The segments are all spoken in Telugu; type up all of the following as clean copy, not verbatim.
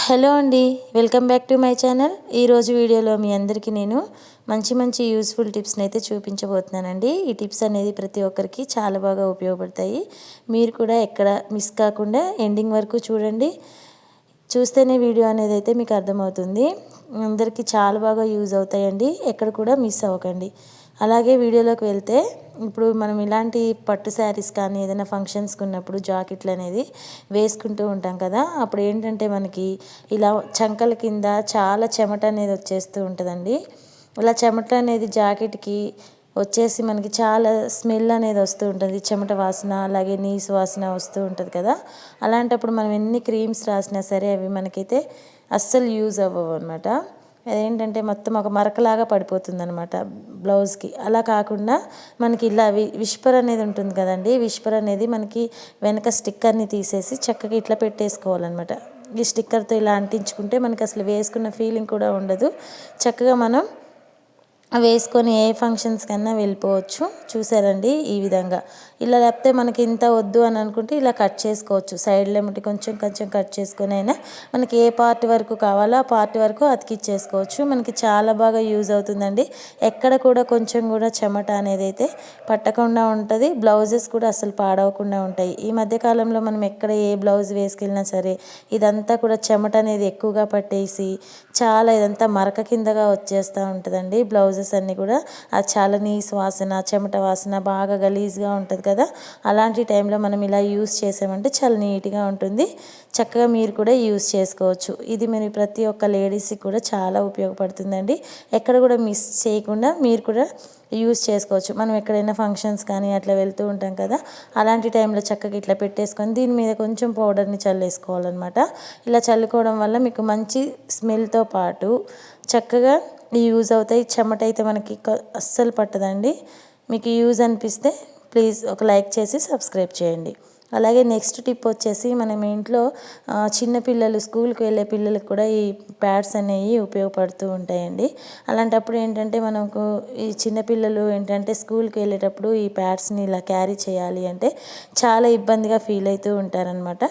హలో అండి, welcome back to my channel. ఈరోజు వీడియోలో మీ అందరికీ నేను మంచి యూస్ఫుల్ టిప్స్ని అయితే చూపించబోతున్నానండి. ఈ టిప్స్ అనేది ప్రతి ఒక్కరికి చాలా బాగా ఉపయోగపడతాయి. మీరు కూడా ఎక్కడ మిస్ కాకుండా ఎండింగ్ వరకు చూడండి. చూస్తేనే వీడియో అనేది అయితే మీకు అర్థమవుతుంది. అందరికీ చాలా బాగా యూజ్ అవుతాయండి. ఎక్కడ కూడా మిస్ అవ్వకండి. అలాగే వీడియోలోకి వెళ్తే ఇప్పుడు మనం ఇలాంటి పట్టు శారీస్ కానీ ఏదైనా ఫంక్షన్స్కి ఉన్నప్పుడు జాకెట్లు అనేది వేసుకుంటూ ఉంటాం కదా. అప్పుడు ఏంటంటే మనకి ఇలా చంకల కింద చాలా చెమట అనేది వచ్చేస్తూ ఉంటుందండి. ఇలా చెమట అనేది జాకెట్కి వచ్చేసి మనకి చాలా స్మెల్ అనేది వస్తూ ఉంటుంది. చెమట వాసన, అలాగే నీసు వాసన వస్తూ ఉంటుంది కదా. అలాంటప్పుడు మనం ఎన్ని క్రీమ్స్ రాసినా సరే అవి మనకైతే అస్సలు యూజ్ అవ్వవు అనమాట. అదేంటంటే మొత్తం ఒక మరకలాగా పడిపోతుంది అనమాట బ్లౌజ్కి. అలా కాకుండా మనకి ఇలా విస్పర్ అనేది ఉంటుంది కదండి. విస్పర్ అనేది మనకి వెనక స్టిక్కర్ని తీసేసి చక్కగా ఇట్లా పెట్టేసుకోవాలన్నమాట. ఈ స్టిక్కర్తో ఇలా అంటించుకుంటే మనకి అసలు వేసుకున్న ఫీలింగ్ కూడా ఉండదు. చక్కగా మనం వేసుకొని ఏ ఫంక్షన్స్ కన్నా వెళ్ళిపోవచ్చు. చూసారండి ఈ విధంగా. ఇలా లేకపోతే మనకి ఇంత వద్దు అని అనుకుంటే ఇలా కట్ చేసుకోవచ్చు. సైడ్లో ఏమిటి కొంచెం కట్ చేసుకొని అయినా మనకి ఏ పార్ట్ వరకు కావాలో ఆ పార్ట్ వరకు అతికిచ్చేసుకోవచ్చు. మనకి చాలా బాగా యూజ్ అవుతుందండి. ఎక్కడ కూడా కొంచెం కూడా చెమట అనేది అయితే పట్టకుండా ఉంటుంది. బ్లౌజెస్ కూడా అసలు పాడవకుండా ఉంటాయి. ఈ మధ్యకాలంలో మనం ఎక్కడ ఏ బ్లౌజ్ వేసుకెళ్ళినా సరే ఇదంతా కూడా చెమట అనేది ఎక్కువగా పట్టేసి చాలా ఇదంతా మరక కిందగా వచ్చేస్తూ ఉంటుందండి. బ్లౌజెస్ అన్నీ కూడా అది చాలా నీసు వాసన, చెమట వాసన బాగా గలీజ్గా ఉంటుంది కదా. అలాంటి టైంలో మనం ఇలా యూస్ చేసామంటే చాలా నీట్గా ఉంటుంది. చక్కగా మీరు కూడా యూస్ చేసుకోవచ్చు. ఇది మరి ప్రతి ఒక్క లేడీస్కి కూడా చాలా ఉపయోగపడుతుందండి. ఎక్కడ కూడా మిస్ చేయకుండా మీరు కూడా యూస్ చేసుకోవచ్చు. మనం ఎక్కడైనా ఫంక్షన్స్ కానీ అట్లా వెళ్తూ ఉంటాం కదా. అలాంటి టైంలో చక్కగా ఇట్లా పెట్టేసుకొని దీని మీద కొంచెం పౌడర్ని చల్లేసుకోవాలన్నమాట. ఇలా చల్లుకోవడం వల్ల మీకు మంచి స్మెల్తో పాటు చక్కగా యూజ్ అవుతాయి. చెమట అయితే మనకి అస్సలు పట్టదండి. మీకు యూజ్ అనిపిస్తే ప్లీజ్ ఒక లైక్ చేసి సబ్స్క్రైబ్ చేయండి. అలాగే నెక్స్ట్ టిప్ వచ్చేసి మనం ఇంట్లో చిన్నపిల్లలు స్కూల్కి వెళ్ళే పిల్లలకు కూడా ఈ ప్యాడ్స్ అనేవి ఉపయోగపడుతూ ఉంటాయండి. అలాంటప్పుడు ఏంటంటే మనకు ఈ చిన్నపిల్లలు ఏంటంటే స్కూల్కి వెళ్ళేటప్పుడు ఈ ప్యాడ్స్ని ఇలా క్యారీ చేయాలి అంటే చాలా ఇబ్బందిగా ఫీల్ అవుతూ ఉంటారనమాట.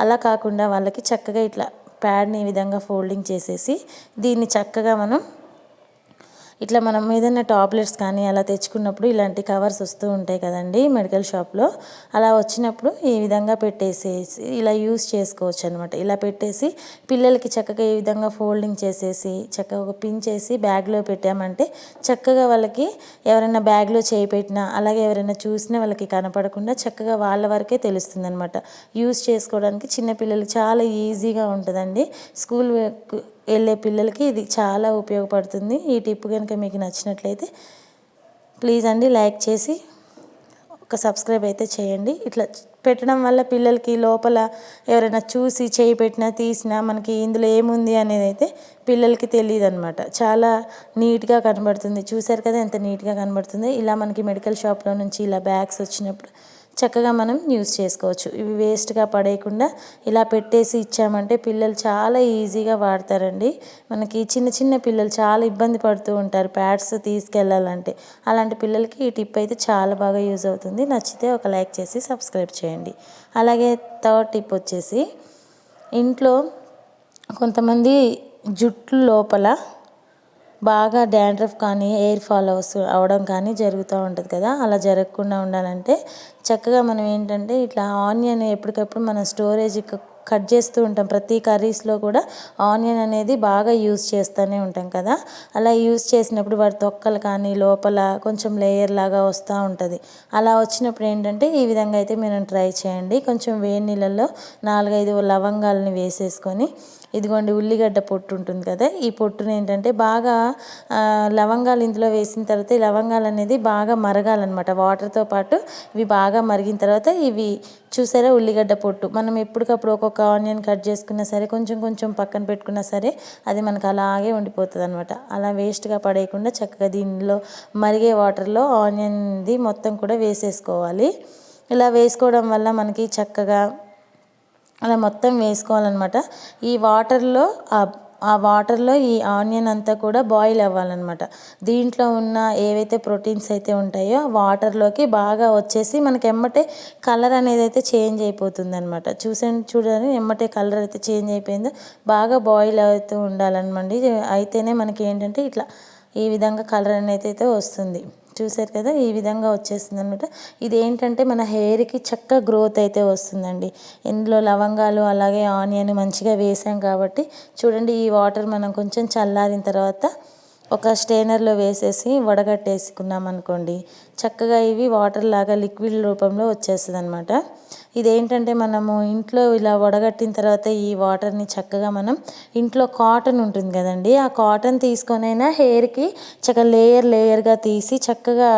అలా కాకుండా వాళ్ళకి చక్కగా ఇట్లా ప్యాడ్ని ఈ విధంగా ఫోల్డింగ్ చేసేసి దీన్ని చక్కగా ఇట్లా మనం ఏదైనా టాబ్లెట్స్ కానీ అలా తెచ్చుకున్నప్పుడు ఇలాంటి కవర్స్ వస్తూ ఉంటాయి కదండి మెడికల్ షాప్లో. అలా వచ్చినప్పుడు ఈ విధంగా పెట్టేసేసి ఇలా యూస్ చేసుకోవచ్చు అనమాట. ఇలా పెట్టేసి పిల్లలకి చక్కగా ఈ విధంగా ఫోల్డింగ్ చేసేసి చక్కగా ఒక పిన్ చేసి బ్యాగ్లో పెట్టామంటే చక్కగా వాళ్ళకి ఎవరైనా బ్యాగ్లో చేయి పెట్టినా అలాగే ఎవరైనా చూసినా వాళ్ళకి కనపడకుండా చక్కగా వాళ్ళ వరకే తెలుస్తుంది అనమాట. యూస్ చేసుకోవడానికి చిన్నపిల్లలకి చాలా ఈజీగా ఉంటుందండి. స్కూల్ వెళ్ళే పిల్లలకి ఇది చాలా ఉపయోగపడుతుంది. ఈ టిప్ కనుక మీకు నచ్చినట్లయితే ప్లీజ్ అండి లైక్ చేసి ఒక సబ్స్క్రైబ్ అయితే చేయండి. ఇట్లా పెట్టడం వల్ల పిల్లలకి లోపల ఎవరైనా చూసి చేయి పెట్టినా తీసినా మనకి ఇందులో ఏముంది అనేది అయితే పిల్లలకి తెలియదు అనమాట. చాలా నీట్గా కనబడుతుంది. చూసారు కదా ఎంత నీట్గా కనబడుతుంది. ఇలా మనకి మెడికల్ షాప్లో నుంచి ఇలా బ్యాగ్స్ వచ్చినప్పుడు చక్కగా మనం యూస్ చేసుకోవచ్చు. ఇవి వేస్ట్గా పడేయకుండా ఇలా పెట్టేసి ఇచ్చామంటే పిల్లలు చాలా ఈజీగా వాడతారండి. మనకి చిన్న పిల్లలు చాలా ఇబ్బంది పడుతూ ఉంటారు ప్యాడ్స్ తీసుకెళ్ళాలంటే. అలాంటి పిల్లలకి ఈ టిప్ అయితే చాలా బాగా యూజ్ అవుతుంది. నచ్చితే ఒక లైక్ చేసి సబ్స్క్రైబ్ చేయండి. అలాగే థర్డ్ టిప్ వచ్చేసి ఇంట్లో కొంతమంది జుట్టు లోపల బాగా డాండ్రఫ్ కానీ ఎయిర్ ఫాల్ అవడం కానీ జరుగుతూ ఉంటుంది కదా. అలా జరగకుండా ఉండాలంటే చక్కగా మనం ఏంటంటే ఇట్లా ఆనియన్ ఎప్పటికప్పుడు మనం స్టోరేజ్ కట్ చేస్తూ ఉంటాం. ప్రతి కర్రీస్లో కూడా ఆనియన్ అనేది బాగా యూజ్ చేస్తూనే ఉంటాం కదా. అలా యూజ్ చేసినప్పుడు వాటి తొక్కలు కానీ లోపల కొంచెం లేయర్ లాగా వస్తూ ఉంటుంది. అలా వచ్చినప్పుడు ఏంటంటే ఈ విధంగా అయితే మీరు ట్రై చేయండి. కొంచెం వేడి నీళ్ళల్లో 4-5 లవంగాలని వేసేసుకొని ఇదిగోండి ఉల్లిగడ్డ పొట్టు ఉంటుంది కదా. ఈ పొట్టుని ఏంటంటే బాగా లవంగాలు ఇందులో వేసిన తర్వాత ఈ లవంగాలు అనేది బాగా మరగాలన్నమాట. వాటర్తో పాటు ఇవి బాగా మరిగిన తర్వాత ఇవి చూసారా ఉల్లిగడ్డ పొట్టు మనం ఎప్పటికప్పుడు ఒక్కొక్క ఆనియన్ కట్ చేసుకున్నా సరే కొంచెం పక్కన పెట్టుకున్నా సరే అది మనకు అలాగే ఉండిపోతుంది అనమాట. అలా వేస్ట్గా పడేయకుండా చక్కగా దీనిలో మరిగే వాటర్లో ఆనియన్ది మొత్తం కూడా వేసేసుకోవాలి. ఇలా వేసుకోవడం వల్ల మనకి చక్కగా అలా మొత్తం వేసుకోవాలన్నమాట. ఈ వాటర్లో ఆ వాటర్లో ఈ ఆనియన్ అంతా కూడా బాయిల్ అవ్వాలన్నమాట. దీంట్లో ఉన్న ఏవైతే ప్రోటీన్స్ అయితే ఉంటాయో వాటర్లోకి బాగా వచ్చేసి మనకి ఎమ్మటే కలర్ అనేది అయితే చేంజ్ అయిపోతుంది అనమాట. చూడండి ఎమ్మటే కలర్ అయితే చేంజ్ అయిపోయిందో. బాగా బాయిల్ అవుతూ ఉండాలన్నమాట. అయితేనే మనకి ఏంటంటే ఇట్లా ఈ విధంగా కలర్ అనేది అయితే వస్తుంది. చూసారు కదా, ఈ విధంగా వచ్చేస్తుంది అనమాట. ఇదేంటంటే మన హెయిర్కి చక్కగా గ్రోత్ అయితే వస్తుందండి. ఇందులో లవంగాలు అలాగే ఆనియన్ మంచిగా వేసాం కాబట్టి చూడండి, ఈ వాటర్ మనం కొంచెం చల్లారిన తర్వాత ఒక స్ట్రైనర్లో వేసేసి వడగట్టేసుకున్నాం అనుకోండి, చక్కగా ఇవి వాటర్ లాగా లిక్విడ్ రూపంలో వచ్చేస్తుంది అనమాట. ఇదేంటంటే మనము ఇంట్లో ఇలా వడగట్టిన తర్వాత ఈ వాటర్ని చక్కగా మనం ఇంట్లో కాటన్ ఉంటుంది కదండి, ఆ కాటన్ తీసుకొనైనా హెయిర్కి చక్కగా లేయర్గా తీసి చక్కగా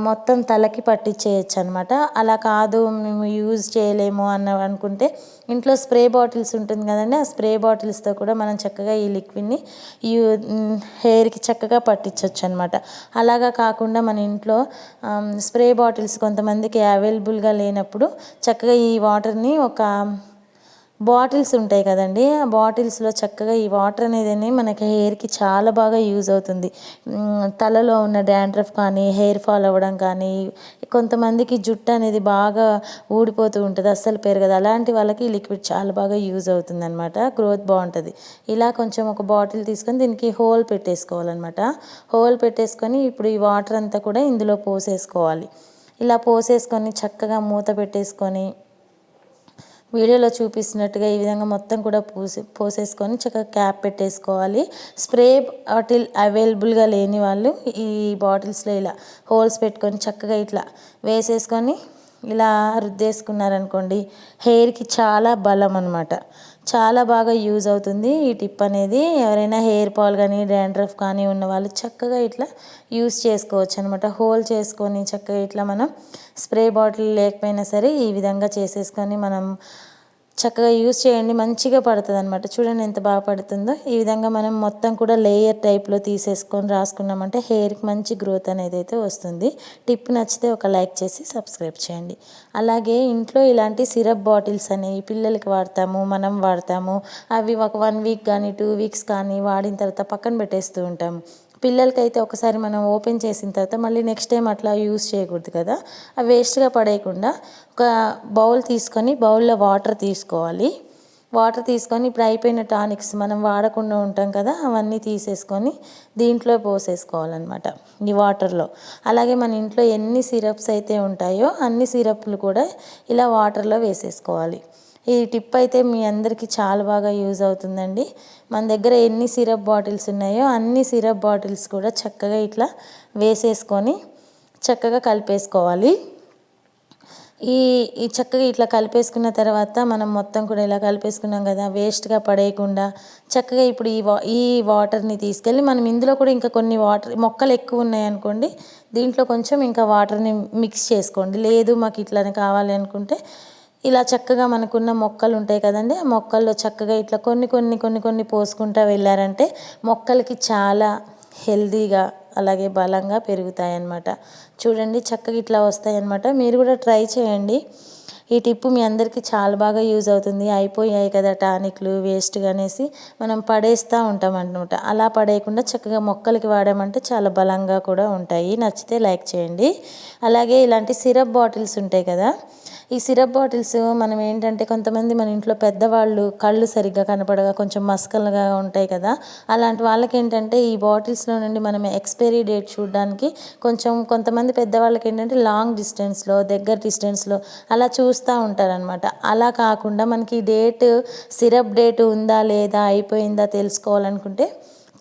మొత్తం తలకి పట్టించేయచ్చు అనమాట. అలా కాదు మేము యూజ్ చేయలేము అనుకుంటే ఇంట్లో స్ప్రే బాటిల్స్ ఉంటుంది కదండి, ఆ స్ప్రే బాటిల్స్తో కూడా మనం చక్కగా ఈ లిక్విడ్ని హెయిర్కి చక్కగా పట్టించవచ్చు అనమాట. అలాగా కాకుండా మన ఇంట్లో స్ప్రే బాటిల్స్ కొంతమందికి అవైలబుల్గా లేనప్పుడు చక్కగా ఈ వాటర్ని ఒక బాటిల్స్ ఉంటాయి కదండి, ఆ బాటిల్స్లో చక్కగా ఈ వాటర్ అనేది మనకి హెయిర్కి చాలా బాగా యూజ్ అవుతుంది. తలలో ఉన్న డాండ్రఫ్ కానీ, హెయిర్ ఫాల్ అవ్వడం కానీ, కొంతమందికి జుట్టు అనేది బాగా ఊడిపోతూ ఉంటుంది, అస్సలు పెరగదు. అలాంటి వాళ్ళకి ఈ లిక్విడ్ చాలా బాగా యూజ్ అవుతుంది అనమాట. గ్రోత్ బాగుంటుంది. ఇలా కొంచెం ఒక బాటిల్ తీసుకొని దీనికి హోల్ పెట్టేసుకోవాలన్నమాట. హోల్ పెట్టేసుకొని ఇప్పుడు ఈ వాటర్ అంతా కూడా ఇందులో పోసేసుకోవాలి. ఇలా పోసేసుకొని చక్కగా మూత పెట్టేసుకొని వీడియోలో చూపిస్తున్నట్టుగా ఈ విధంగా మొత్తం కూడా పోసేసుకొని చక్కగా క్యాప్ పెట్టేసుకోవాలి. స్ప్రే బాటిల్ అవైలబుల్గా లేని వాళ్ళు ఈ బాటిల్స్లో ఇలా హోల్స్ పెట్టుకొని చక్కగా ఇట్లా వేసేసుకొని ఇలా రుద్దేసుకున్నారనుకోండి, హెయిర్కి చాలా బలం అనమాట. చాలా బాగా యూజ్ అవుతుంది ఈ టిప్ అనేది. ఎవరైనా హెయిర్ ఫాల్ కానీ డాండ్రఫ్ కానీ ఉన్న వాళ్ళు చక్కగా ఇట్లా యూజ్ చేసుకోవచ్చు అనమాట. హోల్ చేసుకొని చక్కగా ఇట్లా మనం స్ప్రే బాటిల్ లేకపోయినా సరే ఈ విధంగా చేసేసుకొని మనం చక్కగా యూజ్ చేయండి, మంచిగా పడుతుంది అనమాట. చూడండి ఎంత బాగా పడుతుందో. ఈ విధంగా మనం మొత్తం కూడా లేయర్ టైప్లో తీసేసుకొని రాసుకున్నామంటే హెయిర్కి మంచి గ్రోత్ అనేది అయితే వస్తుంది. టిప్ నచ్చితే ఒక లైక్ చేసి సబ్స్క్రైబ్ చేయండి. అలాగే ఇంట్లో ఇలాంటి సిరప్ బాటిల్స్ అనేవి పిల్లలకి వాడతాము, మనం వాడతాము. అవి ఒక 1 వీక్ కానీ 2 వీక్స్ కానీ వాడిన తర్వాత పక్కన పెట్టేస్తూ ఉంటాము. పిల్లలకైతే ఒకసారి మనం ఓపెన్ చేసిన తర్వాత మళ్ళీ నెక్స్ట్ టైం అట్లా యూజ్ చేయకూడదు కదా. అవి వేస్ట్గా పడేయకుండా ఒక బౌల్ తీసుకొని బౌల్లో వాటర్ తీసుకోవాలి. వాటర్ తీసుకొని ఇప్పుడు అయిపోయిన టానిక్స్ మనం వాడకుండా ఉంటాం కదా, అవన్నీ తీసేసుకొని దీంట్లో పోసేసుకోవాలన్నమాట ఈ వాటర్లో. అలాగే మన ఇంట్లో ఎన్ని సిరప్స్ అయితే ఉంటాయో అన్ని సిరప్లు కూడా ఇలా వాటర్లో వేసేసుకోవాలి. ఈ టిప్ అయితే మీ అందరికీ చాలా బాగా యూజ్ అవుతుందండి. మన దగ్గర ఎన్ని సిరప్ బాటిల్స్ ఉన్నాయో అన్ని సిరప్ బాటిల్స్ కూడా చక్కగా ఇట్లా వేసేసుకొని చక్కగా కలిపేసుకోవాలి. ఈ చక్కగా ఇట్లా కలిపేసుకున్న తర్వాత మనం మొత్తం కూడా ఇలా కలిపేసుకున్నాం కదా, వేస్ట్గా పడేయకుండా చక్కగా ఇప్పుడు ఈ వాటర్ని తీసుకెళ్ళి మనం ఇందులో కూడా ఇంకా కొన్ని వాటర్ మొక్కలు ఎక్కువ ఉన్నాయనుకోండి, దీంట్లో కొంచెం ఇంకా వాటర్ని మిక్స్ చేసుకోండి. లేదు మాకు ఇట్లానే కావాలి అనుకుంటే ఇలా చక్కగా మనకున్న మొక్కలు ఉంటాయి కదండి, ఆ మొక్కల్లో చక్కగా ఇట్లా కొన్ని పోసుకుంటూ వెళ్ళారంటే మొక్కలకి చాలా హెల్తీగా అలాగే బలంగా పెరుగుతాయి అన్నమాట. చూడండి చక్కగా ఇట్లా వస్తాయి అన్నమాట. మీరు కూడా ట్రై చేయండి. ఈ టిప్ మీ అందరికీ చాలా బాగా యూజ్ అవుతుంది. అయిపోయాయి కదా టానిక్లు వేస్ట్గా అనేసి మనం పడేస్తూ ఉంటాం అన్నమాట. అలా పడేయకుండా చక్కగా మొక్కలకి వాడామంటే చాలా బలంగా కూడా ఉంటాయి. నచ్చితే లైక్ చేయండి. అలాగే ఇలాంటి సిరప్ బాటిల్స్ ఉంటాయి కదా, ఈ సిరప్ బాటిల్స్ మనం ఏంటంటే కొంతమంది మన ఇంట్లో పెద్దవాళ్ళు కళ్ళు సరిగ్గా కనపడగా కొంచెం మస్కలుగా ఉంటాయి కదా, అలాంటి వాళ్ళకి ఏంటంటే ఈ బాటిల్స్లో నుండి మనం ఎక్స్పైరీ డేట్ చూడడానికి కొంతమంది పెద్దవాళ్ళకి ఏంటంటే లాంగ్ డిస్టెన్స్లో దగ్గర డిస్టెన్స్లో అలా చూస్తూ ఉంటారనమాట. అలా కాకుండా మనకి సిరప్ డేట్ ఉందా లేదా అయిపోయిందా తెలుసుకోవాలనుకుంటే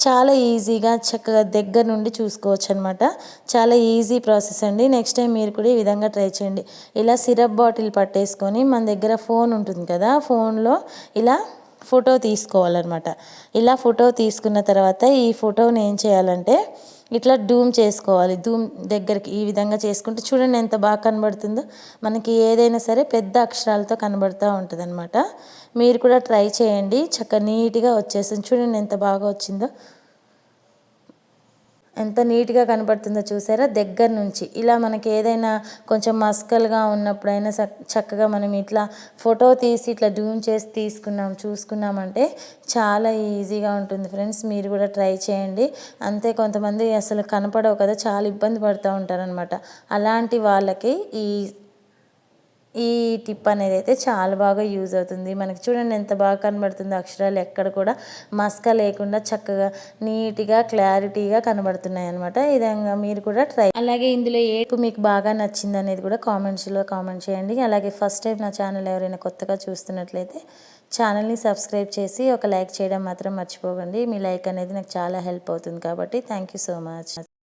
చాలా ఈజీగా చక్కగా దగ్గర నుండి చూసుకోవచ్చు అనమాట. చాలా ఈజీ ప్రాసెస్ అండి. నెక్స్ట్ టైం మీరు కూడా ఈ విధంగా ట్రై చేయండి. ఇలా సిరప్ బాటిల్ పట్టేసుకొని మన దగ్గర ఫోన్ ఉంటుంది కదా, ఫోన్లో ఇలా ఫోటో తీసుకోవాలన్నమాట. ఇలా ఫోటో తీసుకున్న తర్వాత ఈ ఫోటోని ఏం చేయాలంటే ఇట్లా జూమ్ చేసుకోవాలి. జూమ్ దగ్గరికి ఈ విధంగా చేసుకుంటే చూడండి ఎంత బాగా కనబడుతుందో. మనకి ఏదైనా సరే పెద్ద అక్షరాలతో కనబడుతూ ఉంటుంది అనమాట. మీరు కూడా ట్రై చేయండి, చక్కగా నీట్గా వచ్చేస్తుంది. చూడండి ఎంత బాగా వచ్చిందో. ఎంత నీట్గా కనపడుతుందో చూసారా దగ్గర నుంచి. ఇలా మనకి ఏదైనా కొంచెం మస్కల్గా ఉన్నప్పుడైనా చక్కగా మనం ఇట్లా ఫోటో తీసి ఇట్లా జూమ్ చేసి చూసుకున్నామంటే చాలా ఈజీగా ఉంటుంది ఫ్రెండ్స్. మీరు కూడా ట్రై చేయండి. అంతే, కొంతమంది అసలు కనపడవు కదా, చాలా ఇబ్బంది పడుతూ ఉంటారనమాట. అలాంటి వాళ్ళకి ఈ టిప్ అనేది అయితే చాలా బాగా యూజ్ అవుతుంది. మనకి చూడండి ఎంత బాగా కనబడుతుందో, అక్షరాలు ఎక్కడ కూడా మస్క లేకుండా చక్కగా నీట్గా క్లారిటీగా కనబడుతున్నాయి అనమాట. ఈ విధంగా మీరు కూడా ట్రై. అలాగే ఇందులో మీకు బాగా నచ్చింది అనేది కూడా కామెంట్స్లో కామెంట్ చేయండి. అలాగే ఫస్ట్ టైం నా ఛానల్ ఎవరైనా కొత్తగా చూస్తున్నట్లయితే ఛానల్ని సబ్స్క్రైబ్ చేసి ఒక లైక్ చేయడం మాత్రం మర్చిపోకండి. మీ లైక్ అనేది నాకు చాలా హెల్ప్ అవుతుంది కాబట్టి థ్యాంక్ యూ సో మచ్.